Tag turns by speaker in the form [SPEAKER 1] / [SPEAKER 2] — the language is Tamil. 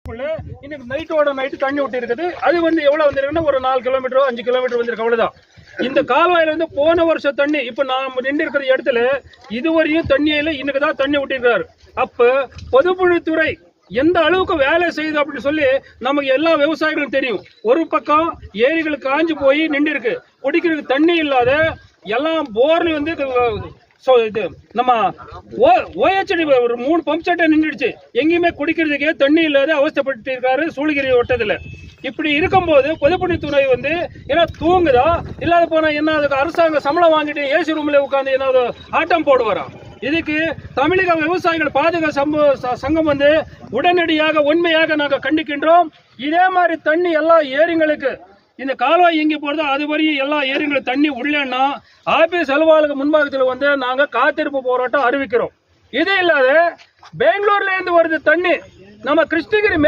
[SPEAKER 1] இன்னைக்கு நைட்டோட நைட்டு தண்ணி விட்டு இருக்குது. அது எவ்வளவு வந்திருக்குன்னா ஒரு 4 கிலோமீட்டரோ 5 கிலோமீட்டர் வந்திருக்கு, அவ்வளவுதான். இந்த கால்வாயில போன வருஷம் தண்ணி இப்ப நாம நின்று இருக்கிற இடத்துல இதுவரையும் தண்ணியில இன்னைக்குதான் தண்ணி விட்டிருக்காரு. அப்ப பொதுப்பணித்துறை எந்த அளவுக்கு வேலை செய்யுது அப்படின்னு சொல்லி நமக்கு எல்லா விவசாயிகளும் தெரியும். ஒரு பக்கம் ஏரிகள் காஞ்சு போய் நின்று இருக்கு, குடிக்கிறதுக்கு தண்ணி இல்லாத எல்லாம் போர்ல நம்ம OHD ஒரு 3 பம்ப் செட்டை நின்றுடுச்சு. எங்கேயுமே குடிக்கிறதுக்கே தண்ணி இல்லாத அவஸ்தைப்பட்டு இருக்காரு சூளகிரி வட்டத்துல. இப்படி இருக்கும்போது பொதுப்பணித்துறை ஏன்னா தூங்குதா இல்லாத போனா என்ன, அதுக்கு அரசாங்க சம்பளம் வாங்கிட்டு ஏசி ரூம்ல உட்காந்து என்ன ஆட்டம் போடுவாராம். இதுக்கு தமிழக விவசாயிகள் பாதுகாப்பு சங்கம் உடனடியாக உண்மையாக நாங்க கண்டிக்கின்றோம். இதே மாதிரி தண்ணி எல்லா ஏரிங்களுக்கு இந்த கால்வாய் எங்கே போறதோ அது வரையும் எல்லா ஏரிகளும் தண்ணி உள்ளேன்னா ஆபீஸ் அலுவலக முன்பாகத்தில் நாங்க காத்திருப்பு போராட்டம் அறிவிக்கிறோம். இது இல்லாத பெங்களூர்ல இருந்து வருது தண்ணி நம்ம கிருஷ்ணகிரி